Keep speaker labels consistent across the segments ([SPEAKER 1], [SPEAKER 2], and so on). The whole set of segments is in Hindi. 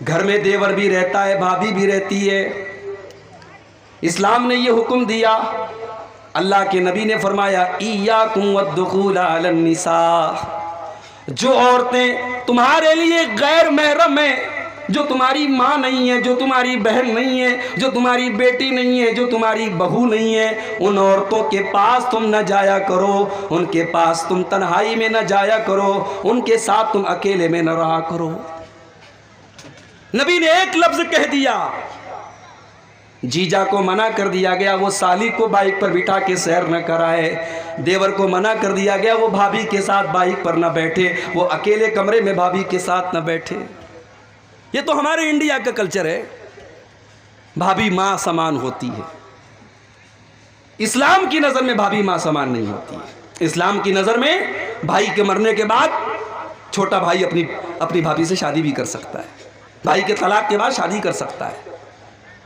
[SPEAKER 1] घर में देवर भी रहता है, भाभी भी रहती है। इस्लाम ने ये हुक्म दिया, अल्लाह के नबी ने फरमाया इय्याकुम वद्दुखूल अलन निसा, जो औरतें तुम्हारे लिए गैर महरम हैं, जो तुम्हारी माँ नहीं है, जो तुम्हारी बहन नहीं है, जो तुम्हारी बेटी नहीं है, जो तुम्हारी बहू नहीं है, उन औरतों के पास तुम न जाया करो, उनके पास तुम तन्हाई में न जाया करो, उनके साथ तुम अकेले में न रहा करो। नबी ने एक लफ्ज कह दिया, जीजा को मना कर दिया गया वो साली को बाइक पर बिठा के सैर न कराए, देवर को मना कर दिया गया वो भाभी के साथ बाइक पर न बैठे, वो अकेले कमरे में भाभी के साथ न बैठे। ये तो हमारे इंडिया का कल्चर है, भाभी माँ समान होती है। इस्लाम की नज़र में भाभी माँ समान नहीं होती है। इस्लाम की नज़र में भाई के मरने के बाद छोटा भाई अपनी भाभी से शादी भी कर सकता है, भाई के तलाक के बाद शादी कर सकता है।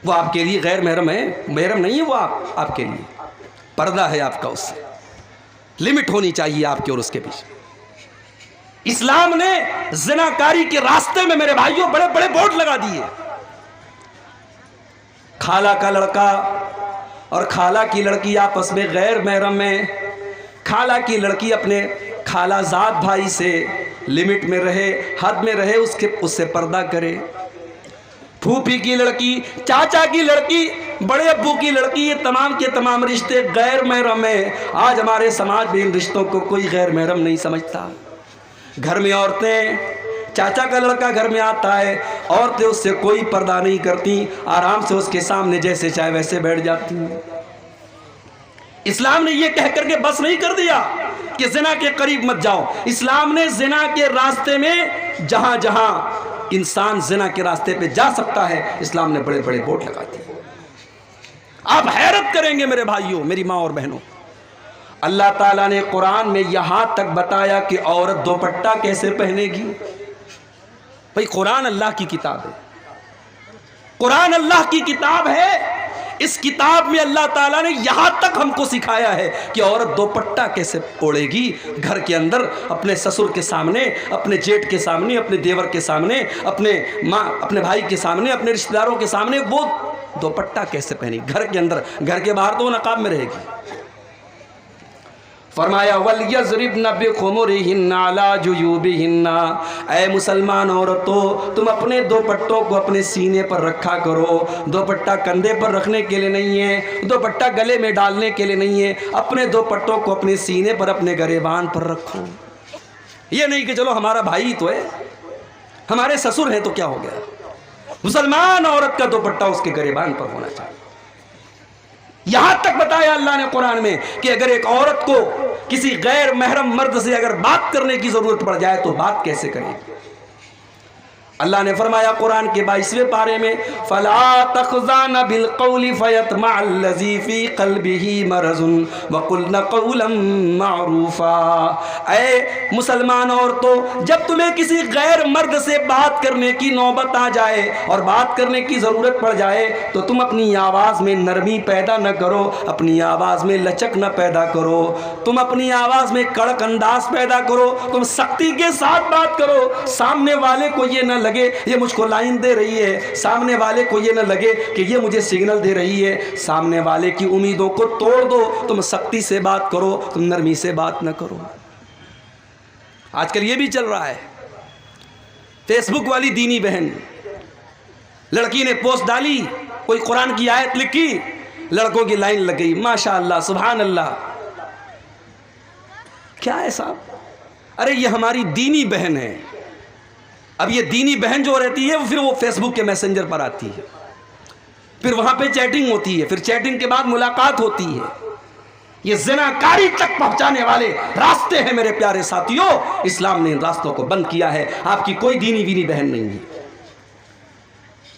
[SPEAKER 1] वो आपके लिए गैर महरम है, महरम नहीं है वो आपके लिए, पर्दा है आपका, उससे लिमिट होनी चाहिए आपके और उसके बीच। इस्लाम ने ज़िनाकारी के रास्ते में मेरे भाइयों बड़े बड़े बोर्ड लगा दिए। खाला का लड़का और खाला की लड़की आपस में गैर महरम में, खाला की लड़की अपने खालाजाद भाई से लिमिट में रहे, हद में रहे, उससे पर्दा करे। फूफी की लड़की, चाचा की लड़की, बड़े अब्बू की लड़की, ये तमाम के तमाम रिश्ते गैर महरम हैं। आज हमारे समाज में इन रिश्तों को कोई गैर महरम नहीं समझता। घर में औरतें, चाचा का लड़का घर में आता है, औरतें उससे कोई पर्दा नहीं करती, आराम से उसके सामने जैसे चाहे वैसे बैठ जाती हैं। इस्लाम ने यह कह करके बस नहीं कर दिया कि जिना के करीब मत जाओ। इस्लाम ने जिना के रास्ते में जहां जहां इंसान जिना के रास्ते पे जा सकता है, इस्लाम ने बड़े बड़े बोर्ड लगा दिए। आप हैरत करेंगे मेरे भाइयों, मेरी माँ और बहनों, अल्लाह ताला ने कुरान में यहां तक बताया कि औरत दुपट्टा कैसे पहनेगी। भाई कुरान अल्लाह की किताब है, कुरान अल्लाह की किताब है। इस किताब में अल्लाह ताला ने यहां तक हमको सिखाया है कि औरत दुपट्टा कैसे ओढ़ेगी घर के अंदर, अपने ससुर के सामने, अपने जेठ के सामने, अपने देवर के सामने, अपने भाई के सामने, अपने रिश्तेदारों के सामने वो दुपट्टा कैसे पहनेगी घर के अंदर। घर के बाहर तो वो नकाब में रहेगी। फरमाया वलयज़रिबन बिखुमुरिहिन्ना अला जुयूबिहिन्ना, ऐ मुसलमान औरतों तुम अपने दोपट्टों को अपने सीने पर रखा करो। दोपट्टा कंधे पर रखने के लिए नहीं है, दोपट्टा गले में डालने के लिए नहीं है, अपने दोपट्टों को अपने सीने पर, अपने गरेबान पर रखो। ये नहीं कि चलो हमारा भाई तो है, हमारे ससुर हैं तो क्या हो गया। मुसलमान औरत का दुपट्टा उसके गरेबान पर होना चाहिए। यहां तक बताया अल्लाह ने कुरान में कि अगर एक औरत को किसी गैर महरम मर्द से अगर बात करने की जरूरत पड़ जाए तो बात कैसे करेगी। अल्लाह ने फरमाया कुरान के 22वें पारे में, फला तखज़ान बिल क़ौलि फ़यतमअल्लज़ी फ़ी क़ल्बिही मरज़ुन वक़ुल्न क़ौलन मअरूफ़ा। ऐ मुसलमान औरतों, जब तुम्हें किसी गैर मर्द से बात करने की नौबत आ जाए और बात करने की ज़रूरत पड़ जाए तो तुम अपनी आवाज़ में नरमी पैदा न करो, अपनी आवाज़ में लचक न पैदा करो, तुम अपनी आवाज़ में कड़क अंदाज पैदा करो, तुम सख्ती के साथ बात करो। सामने वाले को ये न लगे ये मुझको लाइन दे रही है, सामने वाले को ये न लगे कि ये मुझे सिग्नल दे रही है। सामने वाले की उम्मीदों को तोड़ दो, तुम सख्ती से बात करो, तुम नरमी से बात न करो। आजकल ये भी चल रहा है, फेसबुक वाली दीनी बहन, लड़की ने पोस्ट डाली, कोई कुरान की आयत लिखी, लड़कों की लाइन लग गई, माशाअल्लाह सुभान अल्लाह। क्या है साहब, अरे ये हमारी दीनी बहन है। अब ये दीनी बहन जो रहती है फिर वो फेसबुक के मैसेंजर पर आती है, फिर वहां पे चैटिंग होती है, फिर चैटिंग के बाद मुलाकात होती है। ये ज़िनाकारी तक पहुंचाने वाले रास्ते हैं मेरे प्यारे साथियों। इस्लाम ने इन रास्तों को बंद किया है। आपकी कोई दीनी वीनी बहन नहीं है।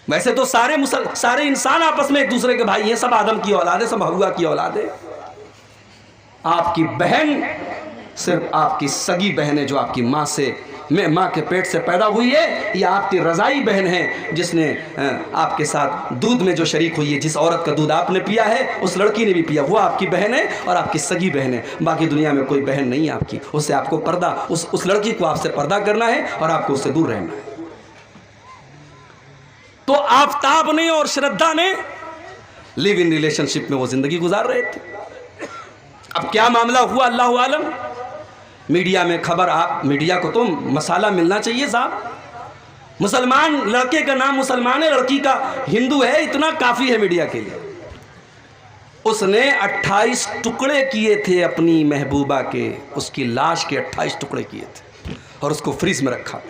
[SPEAKER 1] वैसे तो सारे इंसान आपस में एक दूसरे के भाई हैं, सब आदम की औलाद है, सब हव्वा की औलाद है। आपकी बहन सिर्फ आपकी सगी बहन है जो आपकी माँ के पेट से पैदा हुई है, या आपकी रज़ाई बहन है जिसने आपके साथ दूध में जो शरीक हुई है। जिस औरत का दूध आपने पिया है उस लड़की ने भी पिया, वो आपकी बहन है और आपकी सगी बहन है। बाकी दुनिया में कोई बहन नहीं है आपकी। उससे आपको पर्दा, उस लड़की को आपसे पर्दा करना है और आपको उससे दूर रहना है। आफताब ने और श्रद्धा ने लिव इन रिलेशनशिप में वो जिंदगी गुजार रहे थे। अब क्या मामला हुआ अल्लाह आलम। मीडिया में खबर, आप मीडिया को तो मसाला मिलना चाहिए साहब। मुसलमान लड़के का नाम मुसलमान है, लड़की का हिंदू है, इतना काफ़ी है मीडिया के लिए। उसने 28 टुकड़े किए थे अपनी महबूबा के, उसकी लाश के 28 टुकड़े किए थे और उसको फ्रीज में रखा।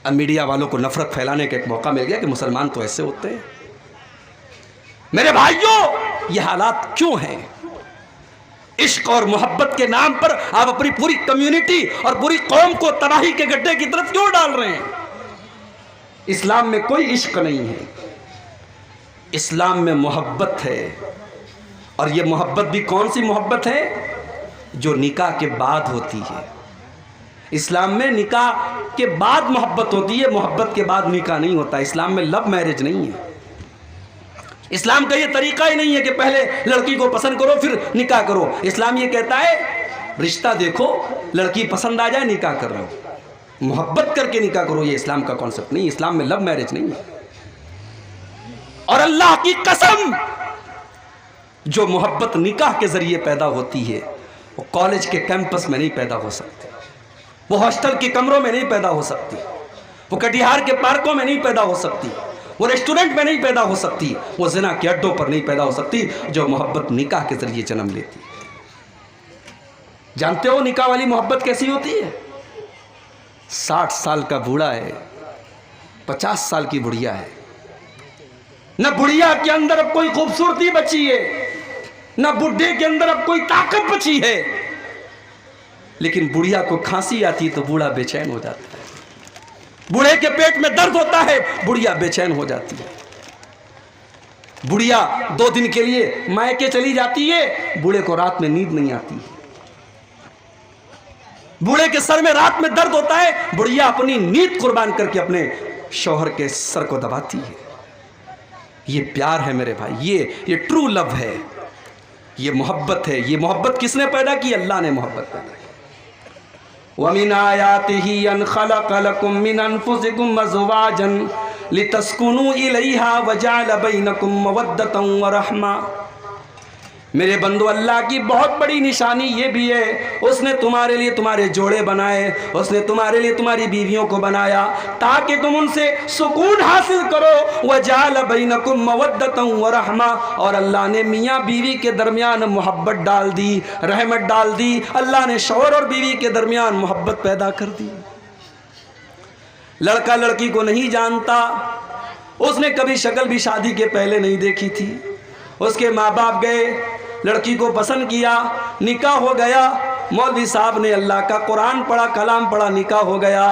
[SPEAKER 1] अब मीडिया वालों को नफरत फैलाने का एक मौका मिल गया कि मुसलमान तो ऐसे होते हैं। मेरे भाइयों, ये हालात क्यों हैं? इश्क और मोहब्बत के नाम पर आप अपनी पूरी कम्युनिटी और पूरी कौम को तबाही के गड्ढे की तरफ क्यों डाल रहे हैं? इस्लाम में कोई इश्क नहीं है, इस्लाम में मोहब्बत है। और ये मोहब्बत भी कौन सी मोहब्बत है? जो निकाह के बाद होती है। इस्लाम में निकाह के बाद मोहब्बत होती है, मोहब्बत के बाद निकाह नहीं होता। इस्लाम में लव मैरिज नहीं है। इस्लाम का ये तरीका ही नहीं है कि पहले लड़की को पसंद करो फिर निकाह करो। इस्लाम ये कहता है रिश्ता देखो, लड़की पसंद आ जाए निकाह कर लो, मोहब्बत करके निकाह करो। ये इस्लाम का कॉन्सेप्ट नहीं, इस्लाम में लव मैरिज नहीं है। और अल्लाह की कसम, जो मोहब्बत निकाह के जरिए पैदा होती है वो कॉलेज के कैंपस में नहीं पैदा हो सकती, वो हॉस्टल के कमरों में नहीं पैदा हो सकती, वो कटिहार के पार्कों में नहीं पैदा हो सकती, वो रेस्टोरेंट में नहीं पैदा हो सकती, वो ज़िना के अड्डों पर नहीं पैदा हो सकती। जो मोहब्बत निकाह के जरिए जन्म लेती है। जानते हो निकाह वाली मोहब्बत कैसी होती है? 60 साल का बूढ़ा है, 50 साल की बुढ़िया है, न बुढ़िया के अंदर अब कोई खूबसूरती बची है, न बुढ़े के अंदर अब कोई ताकत बची है, लेकिन बुढ़िया को खांसी आती है तो बूढ़ा बेचैन हो जाता है। बूढ़े के पेट में दर्द होता है, बुढ़िया बेचैन हो जाती है। बुढ़िया 2 दिन के लिए मायके चली जाती है, बूढ़े को रात में नींद नहीं आती है। बूढ़े के सर में रात में दर्द होता है, बुढ़िया अपनी नींद कुर्बान करके अपने शौहर के सर को दबाती है। ये प्यार है मेरे भाई, ये ट्रू लव है, ये मोहब्बत है। ये मोहब्बत किसने पैदा की? अल्लाह ने मोहब्बत पैदा की। वमिन आयातिही अन खलक़ लकुम मिन अनफुसिकुम अज़वाजन लितस्कुनू इलैहा वजअल बैनकुम मवद्दतन व रहमा। मेरे बंदो, अल्लाह की बहुत बड़ी निशानी ये भी है, उसने तुम्हारे लिए तुम्हारे जोड़े बनाए, उसने तुम्हारे लिए तुम्हारी बीवियों को बनाया ताकि तुम उनसे सुकून हासिल करो। वजअल बैनकुम मवद्दतन व रहमा, और अल्लाह ने मियाँ बीवी के दरमियान मोहब्बत डाल दी, रहमत डाल दी। अल्लाह ने शौहर और बीवी के दरमियान मोहब्बत पैदा कर दी। लड़का लड़की को नहीं जानता, उसने कभी शक्ल भी शादी के पहले नहीं देखी थी। उसके माँ बाप गए, लड़की को पसंद किया, निकाह हो गया। मौलवी साहब ने अल्लाह का कुरान पढ़ा, कलाम पढ़ा, निकाह हो गया।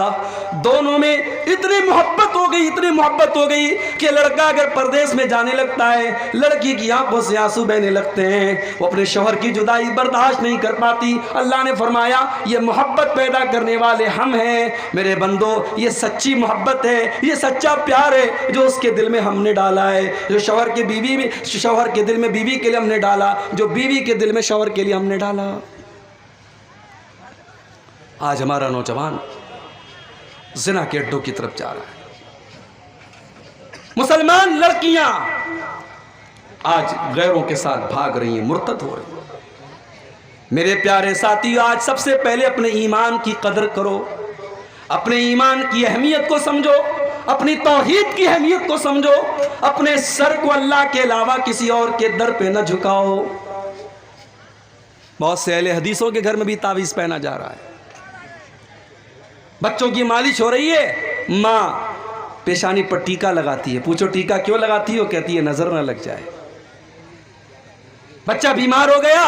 [SPEAKER 1] दोनों में इतनी मोहब्बत हो गई, इतनी मोहब्बत हो गई कि लड़का अगर परदेश में जाने लगता है, लड़की की आंखों से आंसू बहने लगते हैं, वो अपने शौहर की जुदाई बर्दाश्त नहीं कर पाती। अल्लाह ने फरमाया ये मोहब्बत पैदा करने वाले हम हैं। मेरे बंदो, ये सच्ची मोहब्बत है, ये सच्चा प्यार है जो उसके दिल में हमने डाला है, जो शौहर के दिल में बीवी के लिए हमने डाला, जो बीवी के दिल में शौहर के लिए हमने डाला। आज हमारा नौजवान ज़िना के अड्डों की तरफ जा रहा है। मुसलमान लड़कियां आज गैरों के साथ भाग रही हैं, मुर्तद हो रही हैं। मेरे प्यारे साथी, आज सबसे पहले अपने ईमान की कदर करो, अपने ईमान की अहमियत को समझो, अपनी तौहीद की अहमियत को समझो। अपने सर को अल्लाह के अलावा किसी और के दर पे न झुकाओ। बहुत से अहले हदीसों के घर में भी तावीज़ पहना जा रहा है। बच्चों की मालिश हो रही है, माँ पेशानी पर टीका लगाती है। पूछो टीका क्यों लगाती है? वो कहती है नजर ना लग जाए। बच्चा बीमार हो गया,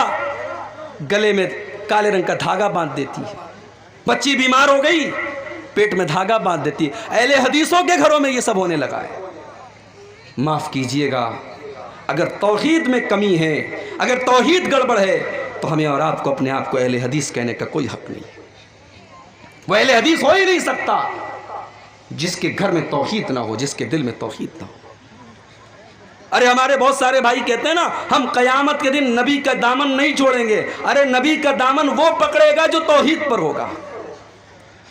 [SPEAKER 1] गले में काले रंग का धागा बांध देती है। बच्ची बीमार हो गई, पेट में धागा बांध देती है। अहले हदीसों के घरों में ये सब होने लगा है। माफ कीजिएगा, अगर तौहीद में कमी है, अगर तौहीद गड़बड़ है, तो हमें और आपको अपने आप को अहले हदीस कहने का कोई हक नहीं। वो अहले हदीस हो ही नहीं सकता जिसके घर में तौहीद ना हो, जिसके दिल में तौहीद ना हो। अरे हमारे बहुत सारे भाई कहते हैं ना, हम कयामत के दिन नबी का दामन नहीं छोड़ेंगे। अरे नबी का दामन वो पकड़ेगा जो तौहीद पर होगा।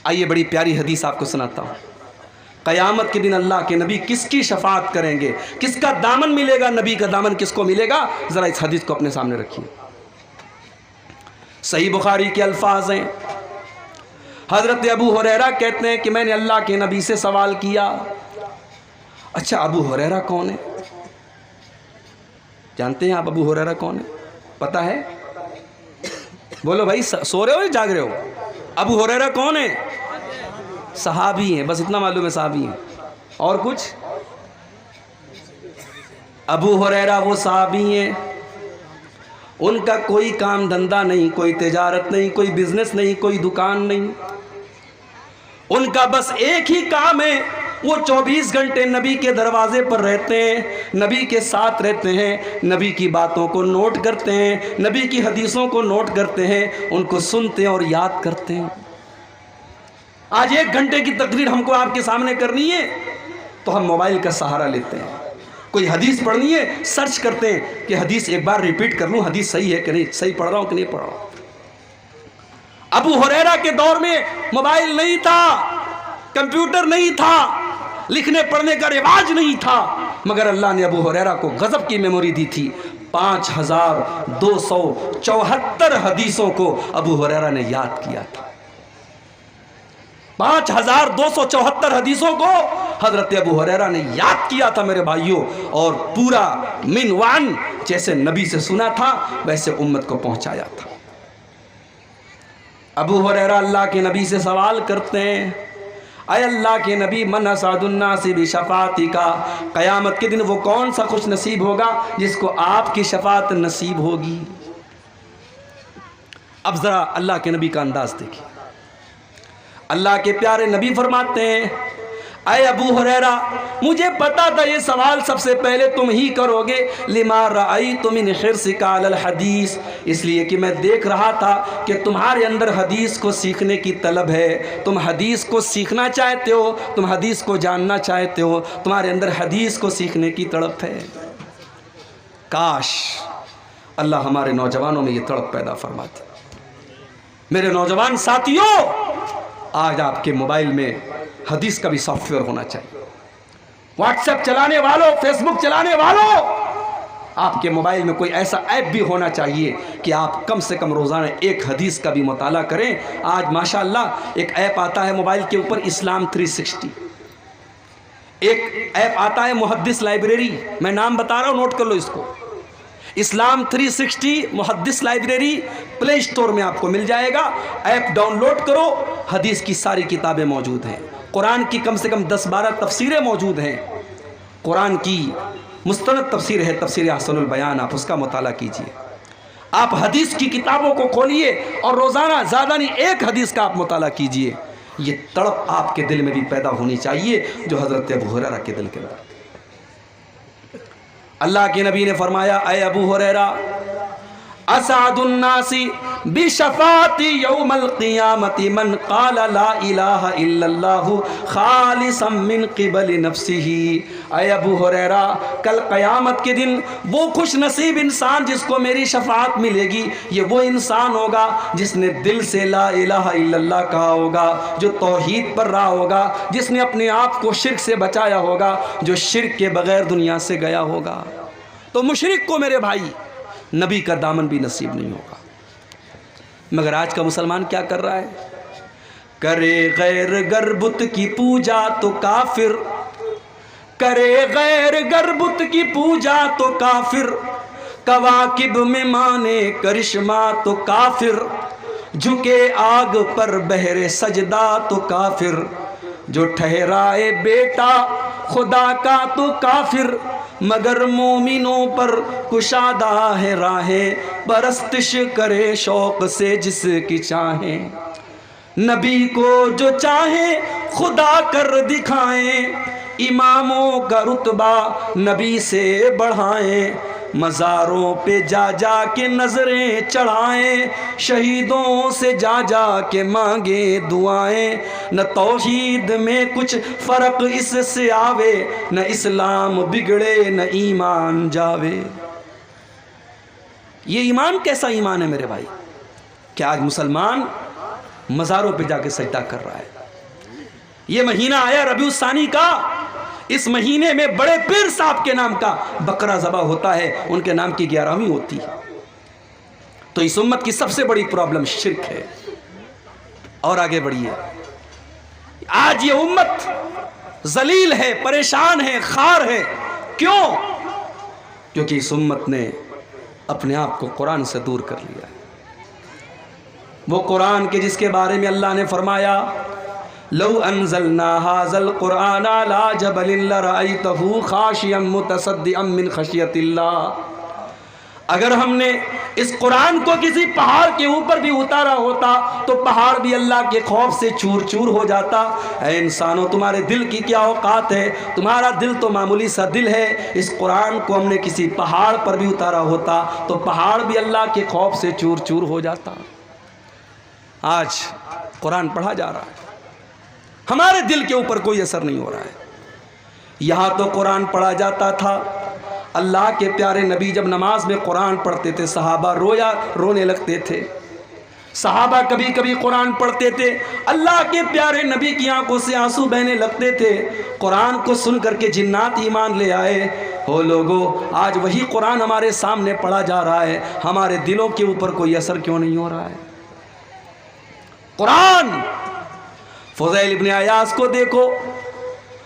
[SPEAKER 1] आइए बड़ी प्यारी हदीस आपको सुनाता हूँ। क़यामत के दिन अल्लाह के नबी किसकी शफाअत करेंगे, किसका दामन मिलेगा, नबी का दामन किसको मिलेगा? ज़रा इस हदीस को अपने सामने रखिए। सही बुखारी के अल्फाज हैं। हज़रत अबू हुरैरा कहते हैं कि मैंने अल्लाह के नबी से सवाल किया। अच्छा, अबू हुरैरा कौन है? जानते हैं आप अबू हुरैरा कौन है? पता है? बोलो भाई, सो रहे हो या जाग रहे हो? अबू हुरैरा कौन है? सहाबी हैं, बस इतना मालूम है, सहाबी हैं। और कुछ? अबू हुरैरा वो सहाबी हैं, उनका कोई काम धंधा नहीं, कोई तिजारत नहीं, कोई बिजनेस नहीं, कोई दुकान नहीं। उनका बस एक ही काम है, वो 24 घंटे नबी के दरवाजे पर रहते हैं, नबी के साथ रहते हैं, नबी की बातों को नोट करते हैं, नबी की हदीसों को नोट करते हैं, उनको सुनते हैं और याद करते हैं। आज 1 घंटे की तकरीर हमको आपके सामने करनी है तो हम मोबाइल का सहारा लेते हैं। कोई हदीस पढ़नी है, सर्च करते हैं कि हदीस एक बार रिपीट कर लूँ, हदीस सही है कि नहीं, सही पढ़ रहा हूँ कि नहीं पढ़ रहा हूँ। अबू हुरैरा के दौर में मोबाइल नहीं था, कंप्यूटर नहीं था, लिखने पढ़ने का रिवाज नहीं था, मगर अल्लाह ने अबू हुरैरा को गजब की मेमोरी दी थी। 5274 हदीसों को अबू हुरैरा ने याद किया था। 5274 हदीसों को हजरत अबू हुरैरा ने याद किया था मेरे भाइयों, और पूरा मिनवान जैसे नबी से सुना था वैसे उम्मत को पहुंचाया था। अबू हुरैरा अल्लाह के नबी से सवाल करते हैं, अय अल्लाह के नबी, मन असादुन्नासी बिशफाती का, क़यामत के दिन वो कौन सा खुश नसीब होगा जिसको आपकी शफात नसीब होगी। अब ज़रा अल्लाह के नबी का अंदाज़ देखिए। अल्लाह के प्यारे नबी फरमाते हैं, अय अबू हुरैरा, मुझे पता था ये सवाल सबसे पहले तुम ही करोगे, लिमा रअयतु मिन हिर्सिका अलल हदीस, इसलिए कि मैं देख रहा था कि तुम्हारे अंदर हदीस को सीखने की तलब है, तुम हदीस को सीखना चाहते हो, तुम हदीस को जानना चाहते हो, तुम्हारे अंदर हदीस को सीखने की तड़प है। काश अल्लाह हमारे नौजवानों में ये तड़प पैदा फरमाते। मेरे नौजवान साथियों, आज आपके मोबाइल में हदीस का भी सॉफ्टवेयर होना चाहिए। व्हाट्सएप चलाने वालों, फेसबुक चलाने वालों, आपके मोबाइल में कोई ऐसा ऐप भी होना चाहिए कि आप कम से कम रोज़ाना एक हदीस का भी मुताला करें। आज माशाअल्लाह एक ऐप आता है मोबाइल के ऊपर, इस्लाम 360, एक ऐप आता है मुहद्दिस लाइब्रेरी, मैं नाम बता रहा हूँ, नोट कर लो इसको। इस्लाम 360 मुहद्दिस लाइब्रेरी प्ले स्टोर में आपको मिल जाएगा। ऐप डाउनलोड करो, हदीस की सारी किताबें मौजूद हैं, कुरान की कम से कम 10-12 तफसीरें मौजूद हैं, कुरान की मुस्तनद तफसीर है, तफसीर अहसनुल बयान, आप उसका मुताला कीजिए। आप हदीस की किताबों को खोलिए और रोज़ाना ज़्यादा नहीं एक हदीस का आप मुताला कीजिए। ये तड़प आपके दिल में भी पैदा होनी चाहिए जो हज़रत अबू हुरैरा के दिल के अंदर। अल्लाह के नबी ने फरमाया, अय अबू हुरैरा, असादुन्नासी बिशफाती यौमल क़ियामती मन क़ाला ला इलाहा इल्लल्लाहु खालिसन मिन क़िबल नफ्सिही। अय अबू हुरैरा, कल क़यामत के दिन वो खुश नसीब इंसान जिसको मेरी शफाअत मिलेगी, ये वो इंसान होगा जिसने दिल से ला इलाहा इल्लल्लाह कहा होगा, जो तौहीद पर रहा होगा, जिसने अपने आप को शिर्क से बचाया होगा, जो शिर्क के बग़ैर दुनिया से गया होगा। तो मुशरिक को मेरे भाई नबी का दामन भी नसीब नहीं होगा। मगर आज का मुसलमान क्या कर रहा है? करे गैर गरबुत की पूजा तो काफिर, करे गैर गरबुत की पूजा तो काफिर, कवाकिब में माने करिश्मा तो काफिर, झुके आग पर बहरे सजदा तो काफिर, जो ठहराए बेटा खुदा का तो काफिर, मगर मोमिनों पर कुशादा है राहें, परस्तिश करे शौक से जिसकी चाहे, नबी को जो चाहे खुदा कर दिखाएं, इमामों का रुतबा नबी से बढ़ाएं, मज़ारों पे जा जा के नजरें चढ़ाएं, शहीदों से जा जा के मांगे दुआएं, न तौहीद में कुछ फ़र्क इससे आवे, न इस्लाम बिगड़े न ईमान जावे। ये ईमान कैसा ईमान है मेरे भाई? क्या आज मुसलमान मज़ारों पे जाके सजदा कर रहा है? ये महीना आया रबीउल सानी का, इस महीने में बड़े पीर साहब के नाम का बकरा ज़बह होता है, उनके नाम की 11वीं होती है। तो इस उम्मत की सबसे बड़ी प्रॉब्लम शिर्क है। और आगे बढ़िए, आज ये उम्मत जलील है, परेशान है, खार है। क्यों? क्योंकि इस उम्मत ने अपने आप को कुरान से दूर कर लिया है। वो कुरान के जिसके बारे में अल्लाह ने फरमाया, लौ अनज़लना हाज़ल कुरान अला जबलिन लरअयतहु खाशियम मुतसद्दिअम मिन खशियतिल्लाह। अगर हमने इस कुरान को किसी पहाड़ के ऊपर भी उतारा होता तो पहाड़ भी अल्लाह के खौफ से चूर चूर हो जाता। ऐ इंसानों, तुम्हारे दिल की क्या औकात है? तुम्हारा दिल तो मामूली सा दिल है। इस कुरान को हमने किसी पहाड़ पर भी उतारा होता तो पहाड़ भी अल्लाह के खौफ से चूर चूर हो जाता। आज कुरान पढ़ा जा रहा है, हमारे दिल के ऊपर कोई असर नहीं हो रहा है। यहाँ तो कुरान पढ़ा जाता था, अल्लाह के प्यारे नबी जब नमाज में कुरान पढ़ते थे सहाबा रोने लगते थे। सहाबा कभी कभी कुरान पढ़ते थे, अल्लाह के प्यारे नबी की आंखों से आंसू बहने लगते थे। कुरान को सुन करके जिन्नात ईमान ले आए। हो लोगों, आज वही कुरान हमारे सामने पढ़ा जा रहा है, हमारे दिलों के ऊपर कोई असर क्यों नहीं हो रहा है? कुरान, फुज़ैल इब्न अयाज़ को देखो,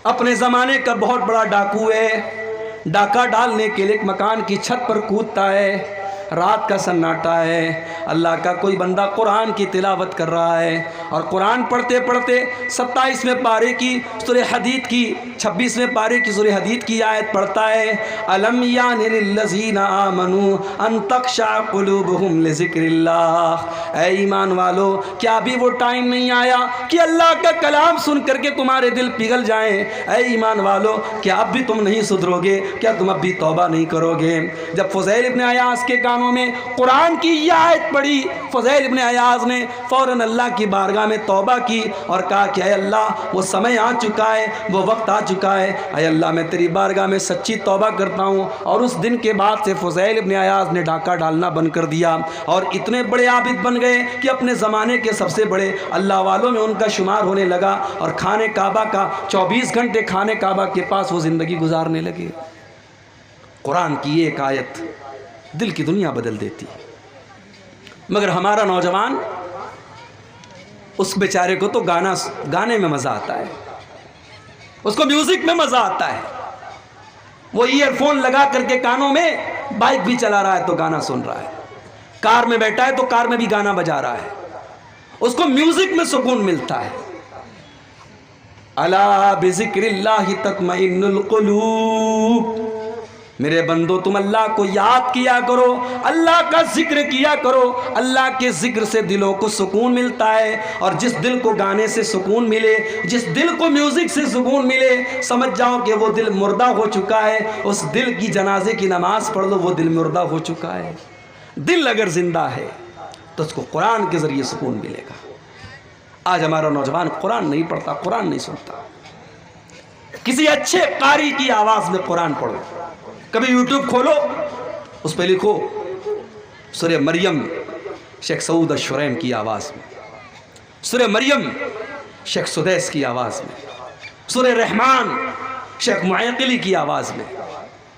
[SPEAKER 1] अपने ज़माने का बहुत बड़ा डाकू है। डाका डालने के लिए एक मकान की छत पर कूदता है, रात का सन्नाटा है, अल्लाह का कोई बंदा कुरान की तिलावत कर रहा है और कुरान पढ़ते पढ़ते 27वें पारे की सूरह हदीद की 26वें पारे की सूरह हदीद की आयत पढ़ता है, अलम यानि लिल्लज़ीना आमनू अन तख़शा क़ुलूबुहुम लिज़िक्रिल्लाह। ऐ ईमान वालो, क्या अभी वो टाइम नहीं आया कि अल्लाह का कलाम सुन करके तुम्हारे दिल पिघल जाएं? ऐ ईमान वालो, क्या अब भी तुम नहीं सुधरोगे? क्या तुम अब भी तौबा नहीं करोगे? जब फुज़ैल इब्न अयाज़ के कानों में कुरान की यह आयत पड़ी, फुज़ैल इब्न अयाज़ ने फ़ौरन अल्लाह की बारगाह में तौबा की और कहा कि अल्लाह, वो समय आ चुका है, वो वक्त आ चुका है, अय अल्लाह मैं तेरी बारगाह में सच्ची तौबा करता हूँ। और उस दिन के बाद से फुज़ैल इब्न अयाज़ ने डाका डालना बंद कर दिया और इतने बड़े आबिद बन गए कि अपने ज़माने के सबसे बड़े अल्लाह वालों में उनका शुमार होने लगा और खाने काबा का 24 घंटे खाने काबा के पास वो ज़िंदगी गुजारने लगे। कुरान की एक आयत दिल की दुनिया बदल देती है। मगर हमारा नौजवान, उस बेचारे को तो गाने में मज़ा आता है, उसको म्यूज़िक में मज़ा आता है। वो ईयरफोन लगा करके कानों में बाइक भी चला रहा है तो गाना सुन रहा है, कार में बैठा है तो कार में भी गाना बजा रहा है, उसको म्यूज़िक में सुकून मिलता है। अला बिज़िक्रिल्लाहि तत्मइन्नुल क़ुलूब। मेरे बंदो, तुम अल्लाह को याद किया करो, अल्लाह का जिक्र किया करो। अल्लाह के जिक्र से दिलों को सुकून मिलता है और जिस दिल को गाने से सुकून मिले, जिस दिल को म्यूज़िक से सुकून मिले, समझ जाओ कि वो दिल मुर्दा हो चुका है। उस दिल की जनाजे की नमाज पढ़ लो, वो दिल मुर्दा हो चुका है। दिल अगर जिंदा है तो उसको कुरान के ज़रिए सुकून मिलेगा। आज हमारा नौजवान कुरान नहीं पढ़ता, कुरान नहीं सुनता। किसी अच्छे कारी की आवाज़ में कुरान पढ़ो। कभी यूट्यूब खोलो, उस पर लिखो सूरह मरियम शेख सऊद अश-शुरैम की आवाज़ में, सूरह मरियम शेख सुदैस की आवाज़ में, सूरह रहमान शेख मुअक्किली की आवाज़ में,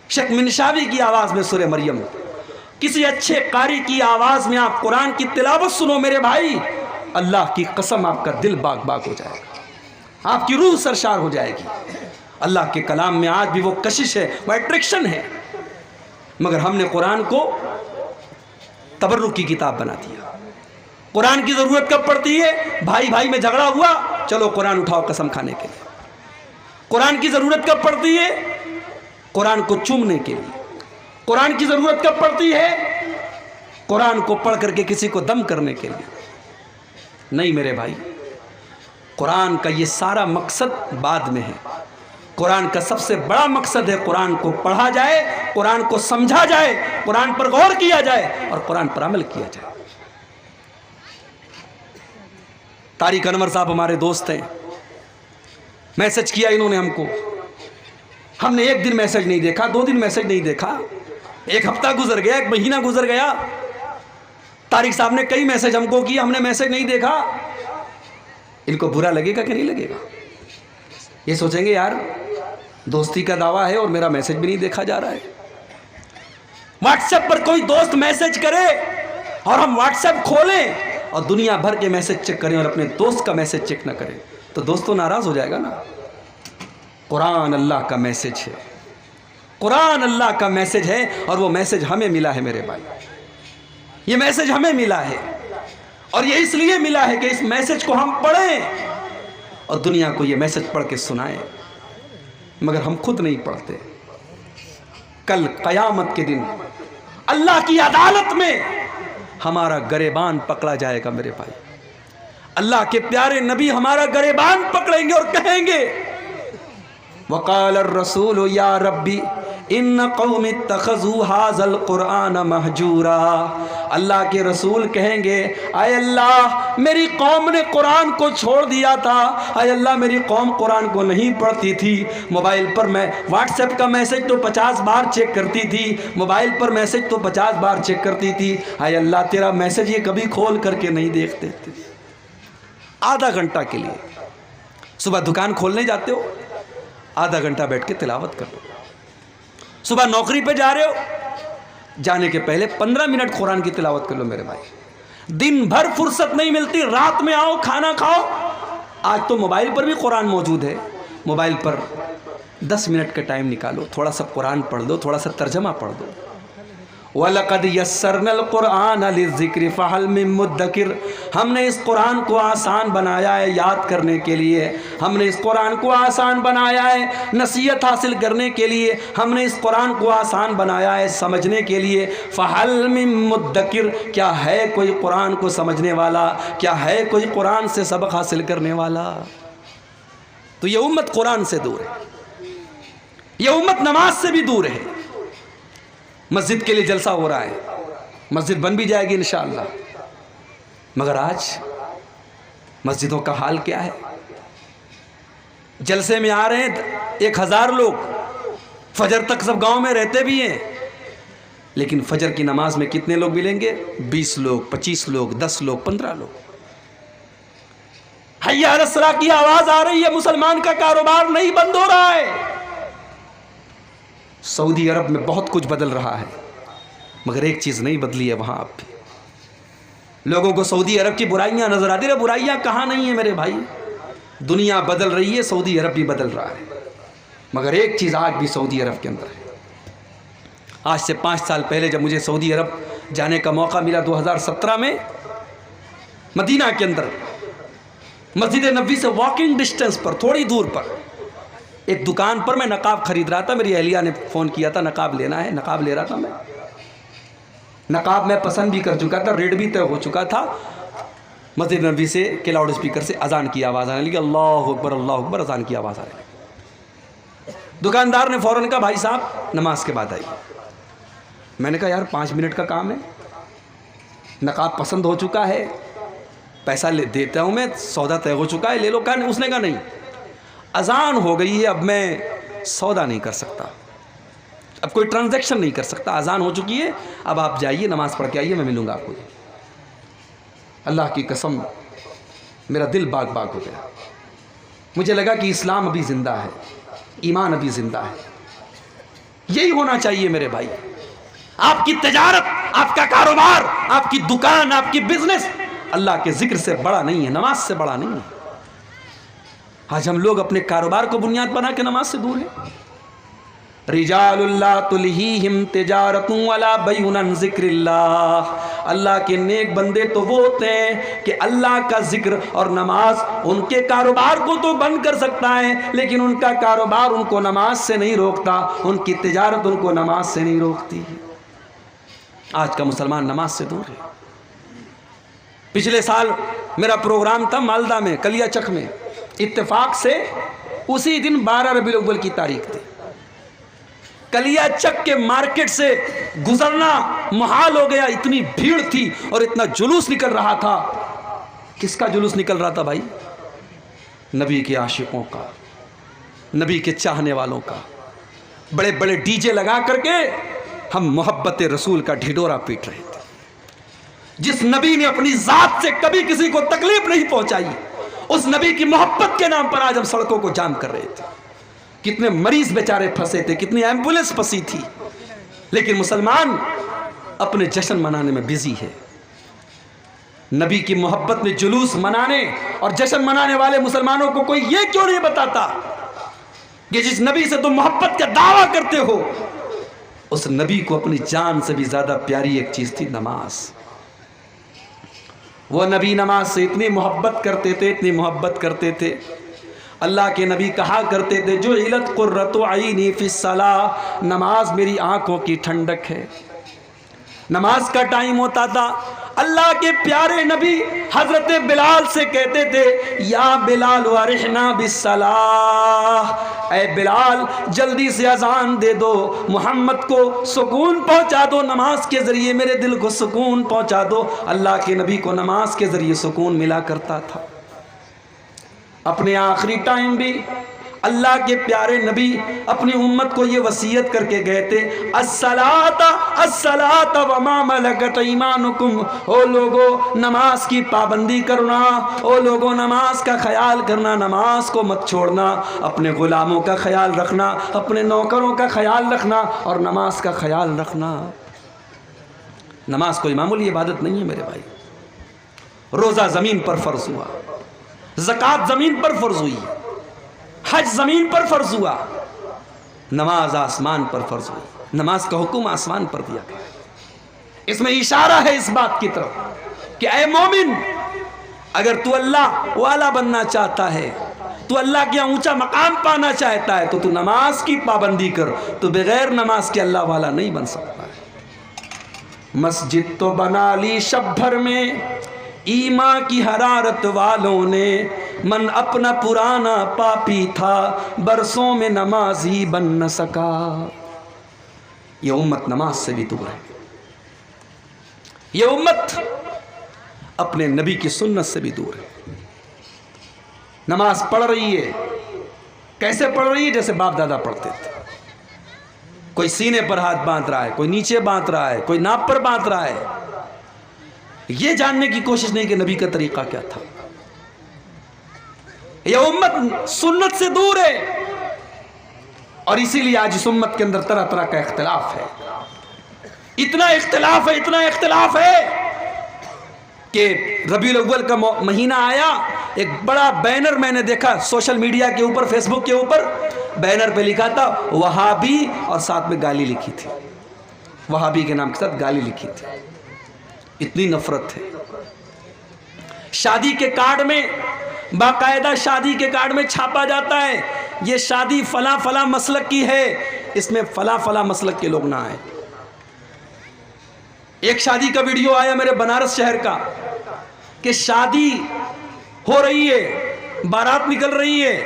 [SPEAKER 1] शेख मिनशावी की आवाज़ में सूरह मरियम। किसी अच्छे कारी की आवाज़ में आप कुरान की तिलावत सुनो मेरे भाई, अल्लाह की कसम आपका दिल बाग बाग हो जाएगा, आपकी रूह सरशार हो जाएगी। अल्लाह के कलाम में आज भी वो कशिश है, वो अट्रैक्शन है, मगर हमने कुरान को तबर्रुक की किताब बना दिया। कुरान की ज़रूरत कब पड़ती है? भाई भाई में झगड़ा हुआ, चलो कुरान उठाओ कसम खाने के लिए। कुरान की ज़रूरत कब पड़ती है? कुरान को चूमने के लिए। कुरान की ज़रूरत कब पड़ती है? कुरान को पढ़ करके किसी को दम करने के लिए नहीं मेरे भाई। कुरान का ये सारा मकसद बाद में है। कुरान का सबसे बड़ा मकसद है कुरान को पढ़ा जाए, कुरान को समझा जाए, कुरान पर गौर किया जाए और कुरान पर अमल किया जाए। तारिक अनवर साहब हमारे दोस्त हैं, मैसेज किया इन्होंने हमको। हमने एक दिन मैसेज नहीं देखा, 2 दिन मैसेज नहीं देखा, 1 हफ्ता गुजर गया, 1 महीना गुजर गया। तारिक साहब ने कई मैसेज हमको किए, हमने मैसेज नहीं देखा। इनको बुरा लगेगा कि नहीं लगेगा? ये सोचेंगे यार दोस्ती का दावा है और मेरा मैसेज भी नहीं देखा जा रहा है। व्हाट्सएप पर कोई दोस्त मैसेज करे और हम व्हाट्सएप खोलें और दुनिया भर के मैसेज चेक करें और अपने दोस्त का मैसेज चेक ना करें तो दोस्त तो नाराज हो जाएगा ना। कुरान अल्लाह का मैसेज है, कुरान अल्लाह का मैसेज है और वो मैसेज हमें मिला है मेरे भाई, ये मैसेज हमें मिला है और ये इसलिए मिला है कि इस मैसेज को हम पढ़ें और दुनिया को ये मैसेज पढ़ के सुनाएं, मगर हम खुद नहीं पढ़ते। कल क़यामत के दिन अल्लाह की अदालत में हमारा गरेबान पकड़ा जाएगा मेरे भाई। अल्लाह के प्यारे नबी हमारा गरेबान पकड़ेंगे और कहेंगे वक़ाल रसूल या रब्बी इन कौम इत्तख़ज़ू हाज़ल कुरान महजूरा। अल्लाह के रसूल कहेंगे आय अल्लाह मेरी कौम ने कुरान को छोड़ दिया था, आय अल्लाह मेरी कौम कुरान को नहीं पढ़ती थी। मोबाइल पर मैं व्हाट्सएप का मैसेज तो 50 बार चेक करती थी, मोबाइल पर मैसेज तो 50 बार चेक करती थी, आय अल्लाह तेरा मैसेज ये कभी खोल करके नहीं देखते थे। आधा घंटा के लिए सुबह दुकान खोलने जाते हो, आधा घंटा बैठ के तिलावत कर लो। सुबह नौकरी पे जा रहे हो, जाने के पहले 15 मिनट कुरान की तिलावत कर लो मेरे भाई। दिन भर फुर्सत नहीं मिलती, रात में आओ खाना खाओ। आज तो मोबाइल पर भी कुरान मौजूद है, मोबाइल पर 10 मिनट का टाइम निकालो, थोड़ा सा कुरान पढ़ दो, थोड़ा सा तर्जमा पढ़ दो। वलक़द यस्सरनल कुरान लिज़्ज़िक्रि फ़हल मिन मुद्दकिर। हमने इस कुरान को आसान बनाया है याद करने के लिए, हमने इस कुरान को आसान बनाया है नसीहत हासिल करने के लिए, हमने इस कुरान को आसान बनाया है समझने के लिए। फ़हल मिन मुद्दकिर, क्या है कोई कुरान को समझने वाला, क्या है कोई कुरान से सबक हासिल करने वाला। तो ये उम्मत कुरान से दूर है, ये उम्मत नमाज से भी दूर है। मस्जिद के लिए जलसा हो रहा है, मस्जिद बन भी जाएगी इंशाअल्लाह, मगर आज मस्जिदों का हाल क्या है। जलसे में आ रहे हैं 1000 लोग, फजर तक सब गांव में रहते भी हैं, लेकिन फजर की नमाज में कितने लोग मिलेंगे? 20 लोग, 25 लोग, 10 लोग, 15 लोग। हय्या अलस सलाह की आवाज आ रही है, मुसलमान का कारोबार नहीं बंद हो रहा है। सऊदी अरब में बहुत कुछ बदल रहा है, मगर एक चीज़ नहीं बदली है वहाँ अब भी। लोगों को सऊदी अरब की बुराइयाँ नज़र आती है, बुराइयाँ कहाँ नहीं है मेरे भाई। दुनिया बदल रही है, सऊदी अरब भी बदल रहा है, मगर एक चीज़ आज भी सऊदी अरब के अंदर है। आज से 5 साल पहले जब मुझे सऊदी अरब जाने का मौका मिला 2017 में, मदीना के अंदर मस्जिद नबी से वॉकिंग डिस्टेंस पर थोड़ी दूर पर एक दुकान पर मैं नकाब खरीद रहा था। मेरी अहलिया ने फ़ोन किया था नकाब लेना है, नकाब ले रहा था मैं। नकाब मैं पसंद भी कर चुका था, रेट भी तय हो चुका था। मस्जिद नबी से के लाउड स्पीकर से अजान की आवाज़ आने लगी, अल्लाह अकबर अल्लाह अकबर, अजान की आवाज़ आने लगी। दुकानदार ने फ़ौरन कहा भाई साहब नमाज के बाद आइए। मैंने कहा यार 5 मिनट का काम है, नकाब पसंद हो चुका है, पैसा ले देता हूँ मैं, सौदा तय हो चुका है, ले लो। कहा उसने कहा नहीं, अजान हो गई है, अब मैं सौदा नहीं कर सकता, अब कोई ट्रांजैक्शन नहीं कर सकता, अजान हो चुकी है, अब आप जाइए नमाज़ पढ़ के आइए, मैं मिलूँगा आपको। अल्लाह की कसम मेरा दिल बाग बाग हो गया। मुझे लगा कि इस्लाम अभी ज़िंदा है, ईमान अभी ज़िंदा है। यही होना चाहिए मेरे भाई। आपकी तजारत, आपका कारोबार, आपकी दुकान, आपकी बिजनेस अल्लाह के ज़िक्र से बड़ा नहीं है, नमाज से बड़ा नहीं है। आज हम लोग अपने कारोबार को बुनियाद बना के नमाज से दूर हैं। रिजालुल्लाह तुलहीहिम तिजारतुन वला बैउन अन ज़िक्रिल्लाह। अल्लाह के नेक बंदे तो वो होते हैं कि अल्लाह का जिक्र और नमाज उनके कारोबार को तो बंद कर सकता है, लेकिन उनका कारोबार उनको नमाज से नहीं रोकता, उनकी तिजारत उनको नमाज से नहीं रोकती। आज का मुसलमान नमाज से दूर है। पिछले साल मेरा प्रोग्राम था मालदा में, कलियाचक में। इत्तेफाक से उसी दिन 12 रबीउल अव्वल की तारीख थी। कलियाचक के मार्केट से गुजरना मुहाल हो गया, इतनी भीड़ थी और इतना जुलूस निकल रहा था। किसका जुलूस निकल रहा था भाई? नबी के आशिकों का, नबी के चाहने वालों का। बड़े बड़े डीजे लगा करके हम मोहब्बत रसूल का ढिढोरा पीट रहे थे। जिस नबी ने अपनी जात से कभी किसी को तकलीफ नहीं पहुंचाई, उस नबी की मोहब्बत के नाम पर आज हम सड़कों को जाम कर रहे थे। कितने मरीज बेचारे फंसे थे, कितनी एम्बुलेंस फंसी थी, लेकिन मुसलमान अपने जश्न मनाने में बिजी है। नबी की मोहब्बत में जुलूस मनाने और जश्न मनाने वाले मुसलमानों को कोई ये क्यों नहीं बताता कि जिस नबी से तुम मोहब्बत का दावा करते हो, उस नबी को अपनी जान से भी ज्यादा प्यारी एक चीज थी, नमाज। वो नबी नमाज से इतनी मोहब्बत करते थे, इतनी मोहब्बत करते थे। अल्लाह के नबी कहा करते थे, जो इलत कुर्रतु आईनी फिस्सलाह, नमाज मेरी आंखों की ठंडक है। नमाज का टाइम होता था, अल्लाह के प्यारे नबी हजरत बिलाल से कहते थे, या बिलाल वरिहना बिस्सलाह, ऐ बिलाल जल्दी से अजान दे दो, मोहम्मद को सुकून पहुंचा दो, नमाज के जरिए मेरे दिल को सुकून पहुंचा दो। अल्लाह के नबी को नमाज के जरिए सुकून मिला करता था। अपने आखिरी टाइम भी अल्लाह के प्यारे नबी अपनी उम्मत को ये वसीयत करके गए थे, अस्सलाता अस्सलाता वमा मलकत ईमानुकुम, ओ लोगो नमाज की पाबंदी करना, ओ लोगो नमाज का ख्याल करना, नमाज को मत छोड़ना, अपने गुलामों का ख्याल रखना, अपने नौकरों का ख्याल रखना और नमाज का ख्याल रखना। नमाज कोई मामूली इबादत नहीं है मेरे भाई। रोज़ा ज़मीन पर फ़र्ज हुआ, ज़कात ज़मीन पर फ़र्ज हुई, हज ज़मीन पर फ़र्ज हुआ, नमाज आसमान पर फ़र्ज हुई। नमाज का हुक्म आसमान पर दिया गया। इसमें इशारा है इस बात की तरफ कि ऐ मोमिन, अगर तू अल्लाह वाला बनना चाहता है, तू अल्लाह के ऊंचा मकाम पाना चाहता है, तो तू नमाज की पाबंदी कर। तो बगैर नमाज के अल्लाह वाला नहीं बन सकता है। मस्जिद तो बना ली शब भर में, ईमा की हरारत वालों ने, मन अपना पुराना पापी था, बरसों में नमाजी बन न सका। ये उम्मत नमाज से भी दूर है। ये उम्मत अपने नबी की सुन्नत से भी दूर है। नमाज पढ़ रही है, कैसे पढ़ रही है? जैसे बाप दादा पढ़ते थे। कोई सीने पर हाथ बांध रहा है, कोई नीचे बांध रहा है, कोई नाप पर बांध रहा है। ये जानने की कोशिश नहीं कि नबी का तरीका क्या था। यह उम्मत सुन्नत से दूर है और इसीलिए आज इस उम्मत के अंदर तरह तरह का इख्तिलाफ है। इतना इख्तिलाफ है, इतना इख्तिलाफ है कि रबीउल अव्वल का महीना आया, एक बड़ा बैनर मैंने देखा सोशल मीडिया के ऊपर, फेसबुक के ऊपर, बैनर पे लिखा था वहाबी और साथ में गाली लिखी थी। वहाबी के नाम के साथ गाली लिखी थी। इतनी नफरत है। शादी के कार्ड में, बाकायदा शादी के कार्ड में छापा जाता है, ये शादी फला फला मसलक की है, इसमें फला फला मसलक के लोग ना आए। एक शादी का वीडियो आया मेरे बनारस शहर का कि शादी हो रही है, बारात निकल रही है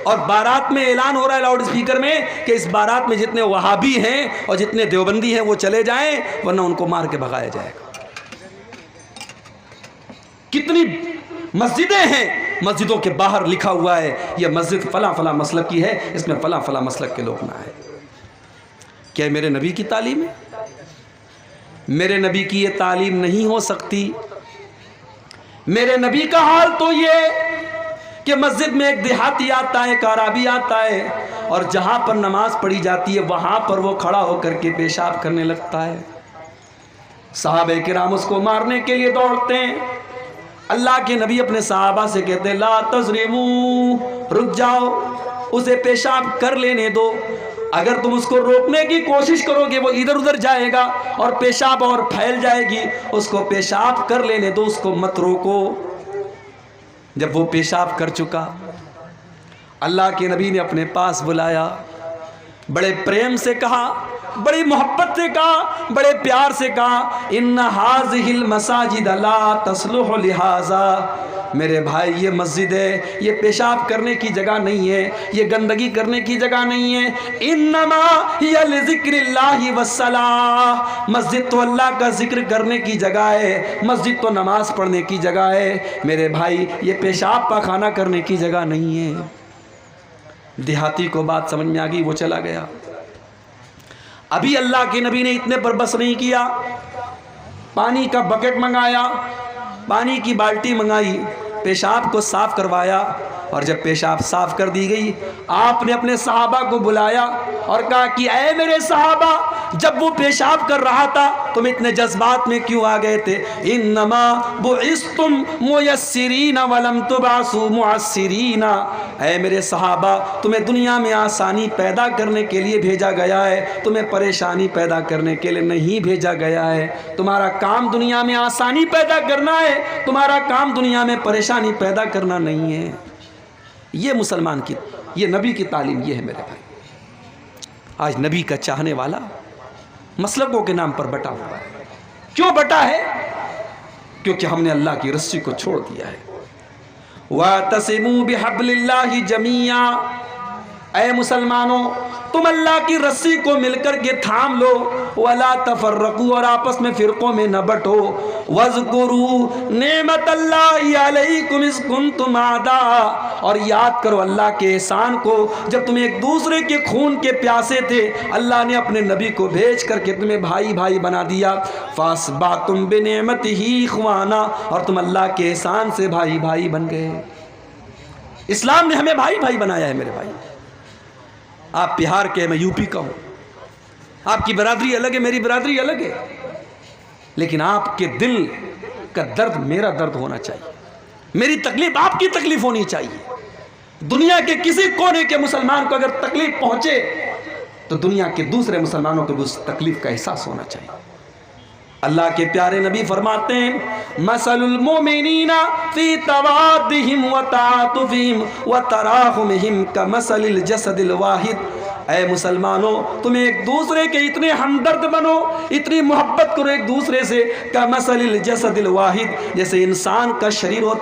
[SPEAKER 1] और बारात में ऐलान हो रहा है लाउड स्पीकर में कि इस बारात में जितने वहाबी हैं और जितने देवबंदी हैं वो चले जाएं, वरना उनको मार के भगाया जाएगा। कितनी मस्जिदें हैं, मस्जिदों के बाहर लिखा हुआ है यह मस्जिद फला फला मसलक की है, इसमें फला फला मसलक के लोग ना आए। क्या मेरे नबी की तालीम है? मेरे नबी की ये तालीम नहीं हो सकती। मेरे नबी का हाल तो ये कि मस्जिद में एक देहाती आता है, एक अराबी आता है और जहां पर नमाज पढ़ी जाती है वहां पर वो खड़ा होकर के पेशाब करने लगता है। सहाबे किराम उसको मारने के लिए दौड़ते हैं। अल्लाह के नबी अपने सहाबा से कहते हैं, ला तज़रिमू, रुक जाओ, उसे पेशाब कर लेने दो। अगर तुम उसको रोकने की कोशिश करोगे वो इधर उधर जाएगा और पेशाब और फैल जाएगी। उसको पेशाब कर लेने दो, उसको मत रोको। जब वो पेशाब कर चुका, अल्लाह के नबी ने अपने पास बुलाया, बड़े प्रेम से कहा, बड़ी मोहब्बत से कहा, बड़े प्यार से कहा, इन्ना हाज़िहिल मसाजिद ला तस्लुहु लिहाज़ा। मेरे भाई ये मस्जिद है, ये पेशाब करने की जगह नहीं है, ये गंदगी करने की जगह नहीं है। इन्नमा हिया लिज़िक्रिल्लाहि वस्सलाह, मस्जिद तो अल्लाह का जिक्र करने की जगह है, मस्जिद तो नमाज पढ़ने की जगह है। मेरे भाई ये पेशाब पाखाना करने की जगह नहीं है। देहाती को बात समझ में आ गई, वो चला गया। अभी अल्लाह के नबी ने इतने पर बस नहीं किया, पानी का बकेट मंगाया, पानी की बाल्टी मंगाई, पेशाब को साफ करवाया और जब पेशाब साफ कर दी गई, आपने अपने सहाबा को बुलाया और कहा कि ऐ मेरे सहाबा, जब वो पेशाब कर रहा था तुम इतने जज्बात में क्यों आ गए थे? इन्नमा बुइस्तुम मुयस्सिरीन वलम तुबासु मुअस्सिरीन। ऐ मेरे सहाबा, तुम्हें दुनिया में आसानी पैदा करने के लिए भेजा गया है, तुम्हें परेशानी पैदा करने के लिए नहीं भेजा गया है। तुम्हारा काम दुनिया में आसानी पैदा करना है, तुम्हारा काम दुनिया में परेशानी पैदा करना नहीं है। ये मुसलमान की, ये नबी की तालीम ये है मेरे भाई। आज नबी का चाहने वाला मसलकों के नाम पर बटा हुआ है। क्यों बटा है? क्योंकि हमने अल्लाह की रस्सी को छोड़ दिया है। वातसिमू बिहब्लिल्लाहि जमीआ, ऐ मुसलमानों तुम अल्लाह की रस्सी को मिलकर के थाम लो। वला तफर्रकू, और आपस में फिरकों में न बटो। वज़कुरू नेमतल्लाहि अलैकुम इज़ कुंतुम आदा, और याद करो अल्लाह के एहसान को, जब तुम एक दूसरे के खून के प्यासे थे, अल्लाह ने अपने नबी को भेज करके तुम्हें भाई भाई बना दिया। फासबातुम बिनेमतिही इख्वाना, और तुम अल्लाह के एहसान से भाई भाई बन गए। इस्लाम ने हमें भाई भाई बनाया है मेरे भाई। आप बिहार के, मैं यूपी का हूँ, आपकी बरादरी अलग है, मेरी बरादरी अलग है, लेकिन आपके दिल का दर्द मेरा दर्द होना चाहिए, मेरी तकलीफ आपकी तकलीफ होनी चाहिए। दुनिया के किसी कोने के मुसलमान को अगर तकलीफ पहुंचे तो दुनिया के दूसरे मुसलमानों को भी उस तकलीफ का एहसास होना चाहिए। अल्लाह के प्यारे नबी फरमाते हैं, मसलुल मोमिनीना फी तवाद्दिहिम व ताअतुफिहिम व तराहुमिहिम कमसलिल जसदिल वाहिद। ऐ मुसलमानों, तुम एक दूसरे के इतने हमदर्द बनो, इतनी मोहब्बत करो एक दूसरे से, कमसलिल जसदिल वाहिद, जैसे इंसान का शरीर होता